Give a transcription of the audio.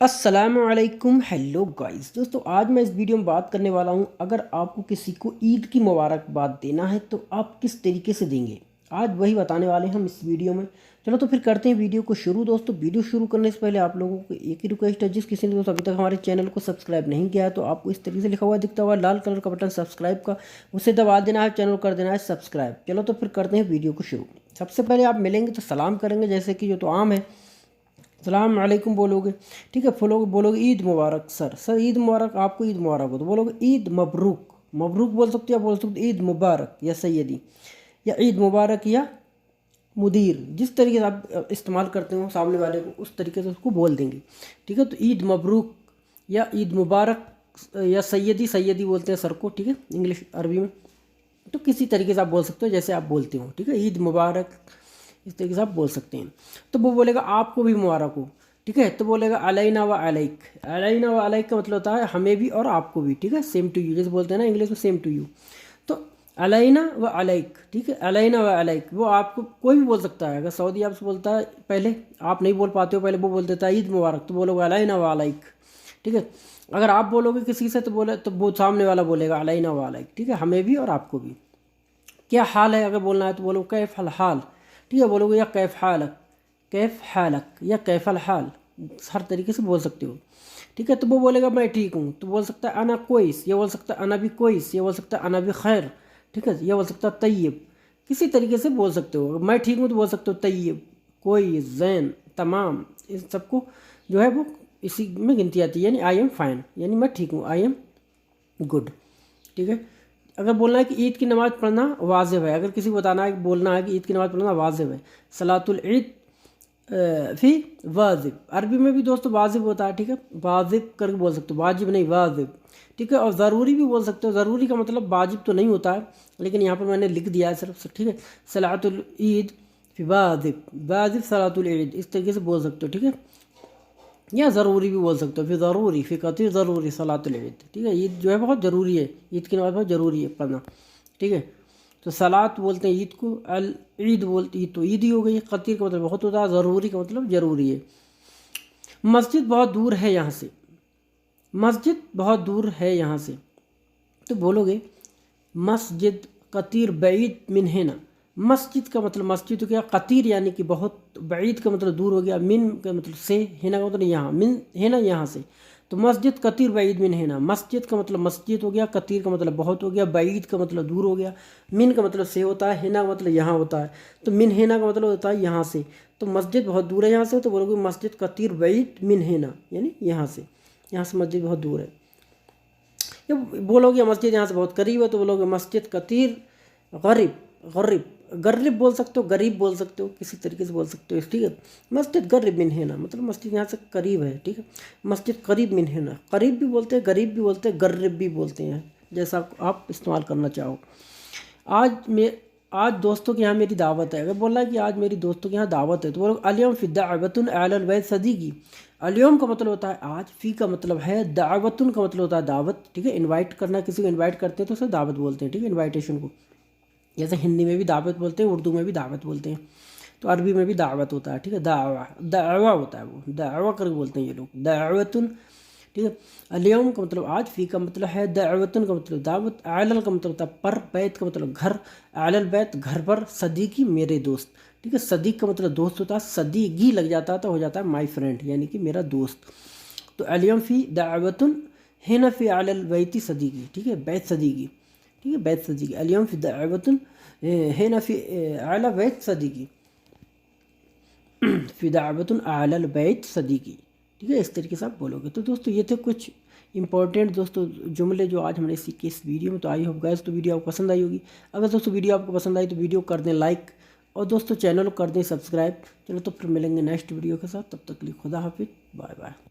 السلام علیکم، hello guys دوستو، آج میں اس ویڈیو میں بات کرنے والا ہوں اگر آپ کو کسی کو عید کی مبارکباد دینا ہے تو آپ کس طریقے سے دیں گے۔ آج وہی بتانے والے ہیں ہم اس ویڈیو میں۔ چلو تو پھر کرتے ہیں ویڈیو کو شروع۔ دوستو ویڈیو شروع کرنے سے پہلے آپ لوگوں کو ایک ہی ریکویسٹ ہے، جس کسی نے دوستو ابھی تک ہمارے چینل کو سبسکرائب نہیں کیا ہے تو آپ کو اس طریقے سے لکھا ہوا دکھتا ہوا لال کلر کا بٹن سبسکرائب کا، اسے دبا دینا ہے، چینل کو کر دینا ہے سبسکرائب۔ چلو تو پھر کرتے ہیں ویڈیو کو شروع۔ سب سے پہلے آپ ملیں گے تو سلام کریں گے، جیسے کہ جو تو عام ہے، السلام علیکم بولو گے، ٹھیک ہے۔ بولو گے عید مبارک سر عید مبارک، آپ کو عید مبارک ہو تو بولو گے عید مبروک، مبروک بول سکتے یا بول سکتے عید مبارک یا سیدی یا عید مبارک یا مدیر، جس طریقے سے آپ استعمال کرتے ہو سامنے والے کو اس طریقے سے اس کو بول دیں گے، ٹھیک ہے۔ تو عید مبروک یا عید مبارک یا سیدی بولتے ہیں سر کو، ٹھیک ہے، انگلش عربی میں، تو کسی طریقے سے آپ بول سکتے ہو جیسے آپ بولتے ہو، ٹھیک ہے۔ عید مبارک اس طریقے سے آپ بول سکتے ہیں۔ تو وہ بولے گا آپ کو بھی مبارک ہو، ٹھیک ہے۔ تو بولے گا علینا و علیک، علینا و علیک کا مطلب ہوتا ہے ہمیں بھی اور آپ کو بھی، ٹھیک ہے، سیم ٹو یو جیسے بولتے ہیں نا انگلش میں، سیم ٹو یو۔ تو علینا و علیک، ٹھیک ہے، علینا و علیک، وہ آپ کو کوئی بھی بول سکتا ہے۔ اگر سعودی آپ سے بولتا ہے، پہلے آپ نہیں بول پاتے ہو، پہلے وہ بول دیتا ہے عید مبارک، تو بولو گے علینا و علیک، ٹھیک ہے۔ اگر آپ بولو گے کسی سے تو وہ سامنے والا بولے گا علینا و علیک، ٹھیک ہے، ہمیں بھی اور آپ کو بھی۔ کیا حال ہے اگر بولنا ہے تو بولو کیف الحال، ٹھیک ہے، بولو گے یا کیف حالک، کیف حالک یا کیف الحال، ہر طریقے سے بول سکتے ہو، ٹھیک ہے۔ تو وہ بولے گا میں ٹھیک ہوں، تو بول سکتا ہے انا کوئس، یہ بول سکتا ہے انا بھی کوئس، یہ بول سکتا ہے انا بھی خیر، ٹھیک ہے، یہ بول سکتا ہے طیب، کسی طریقے سے بول سکتے ہو۔ میں ٹھیک ہوں تو بول سکتے ہو طیب، کوئس، زین، تمام، ان سب کو جو ہے وہ اسی میں گنتی آتی ہے، یعنی آئی ایم فائن، یعنی میں ٹھیک ہوں، آئی ایم گڈ، ٹھیک ہے۔ اگر بولنا ہے کہ عید کی نماز پڑھنا واجب ہے، اگر کسی کو بتانا ہے کہ بولنا ہے کہ عید کی نماز پڑھنا واجب ہے، صلاۃ العید فی واجب، عربی میں بھی دوستو واجب ہوتا ہے، ٹھیک ہے، واجب کر کے بول سکتے ہو، واجب نہیں واجب، ٹھیک ہے۔ اور ضروری بھی بول سکتے ہو، ضروری کا مطلب واجب تو نہیں ہوتا ہے، لیکن یہاں پر میں نے لکھ دیا ہے صرف، ٹھیک ہے، صلاۃ العید فی واجب، واجب صلاۃ العید، اس طریقے سے بول سکتے ہو، ٹھیک ہے، یا ضروری بھی بول سکتے ہو، فی ضروری، فی کثیر ضروری صلاۃ العید، ٹھیک ہے۔ عید جو ہے بہت ضروری ہے، عید کی نماز بہت ضروری ہے پڑھنا، ٹھیک ہے۔ تو صلاۃ بولتے ہیں عید کو، العید بولتے عید تو عید ہی ہو گئی، قطیر کا مطلب بہت ہوتا ہے، ضروری کا مطلب ضروری ہے۔ مسجد بہت دور ہے یہاں سے، مسجد بہت دور ہے یہاں سے، تو بولو گے مسجد قطیر بعید من ہنا، مسجد کا مطلب مسجد ہو گیا، قطیر یعنی کہ بہت، بعید کا مطلب دور ہو گیا، من کا مطلب سے، ہنا کا مطلب یہاں، من ہنا یہاں سے، تو مسجد قطیر بعید من ہنا، مسجد کا مطلب مسجد ہو گیا، قطیر کا مطلب بہت ہو گیا، بعید کا مطلب دور ہو گیا، من کا مطلب سے ہوتا ہے، ہنا کا مطلب یہاں ہوتا ہے، تو من ہنا کا مطلب ہوتا ہے یہاں سے، تو مسجد بہت دور ہے یہاں سے، تو بولو گے مسجد قطیر بعید من ہنا، یعنی یہاں سے مسجد بہت دور ہے۔ یا بولو گے مسجد یہاں سے بہت قریب ہے، تو بولو گے مسجد قطیر غریب، غریب بول سکتے ہو، غریب بول سکتے ہو، کسی طریقے سے بول سکتے ہو، ٹھیک ہے۔ مسجد قریب من ہنا مطلب مسجد یہاں سے قریب ہے، ٹھیک ہے، مسجد قریب من ہنا، قریب بھی بولتے ہیں، غریب بھی بولتے ہیں، غریب بھی بولتے ہیں، جیسا آپ استعمال کرنا چاہو۔ آج دوستوں کے یہاں میری دعوت ہے، اگر بولنا ہے کہ آج میری دوستوں کے یہاں دعوت ہے تو بولو الیوم فی دعوت علی البیت صدیقی، الیوم کا مطلب ہوتا ہے آج، فی کا مطلب ہے، دعوت کا مطلب ہوتا ہے دعوت، ٹھیک ہے، انوائٹ کرنا، کسی کو انوائٹ کرتے ہیں تو اسے دعوت بولتے ہیں، ٹھیک ہے، انوائٹیشن کو، جیسے ہندی میں بھی دعوت بولتے ہیں، اردو میں بھی دعوت بولتے ہیں، تو عربی میں بھی دعوت ہوتا ہے، ٹھیک ہے، دعوہ ہوتا ہے، وہ دعوہ کر کے بولتے ہیں یہ لوگ، دعوت، ٹھیک ہے۔ الیوم کا مطلب آج، فی کا مطلب ہے، دعوتن کا مطلب دعوت، علی کا مطلب ہوتا ہے پر، بیت کا مطلب گھر، علی البیت گھر پر، صدیقی میرے دوست، ٹھیک ہے، صدیق کا مطلب دوست ہوتا ہے، صدیقی لگ جاتا ہے تو ہو جاتا ہے مائی فرینڈ، یعنی کہ میرا دوست، تو الیوم فی دعوتن ہنا فی علی البیت صدیقی، ٹھیک ہے، بیت صدیقی، ٹھیک ہے، بیت صدیقی، الیوم فی دعوتن ہنا فی علی بیت صدیقی، فی دعوت علی البیت صدیقی، ٹھیک ہے، اس طریقے سے آپ بولو گے۔ تو دوستو یہ تھے کچھ امپورٹنٹ دوستو جملے جو آج ہم نے سیکھے اس ویڈیو میں، تو آئی ہوپ گائز تو ویڈیو آپ کو پسند آئی ہوگی۔ اگر دوستو ویڈیو آپ کو پسند آئی تو ویڈیو کر دیں لائک، اور دوستو چینل کو کر دیں سبسکرائب۔ چلو تو پھر ملیں گے نیکسٹ ویڈیو کے ساتھ، تب تک کے لیے خدا حافظ، بائے بائے۔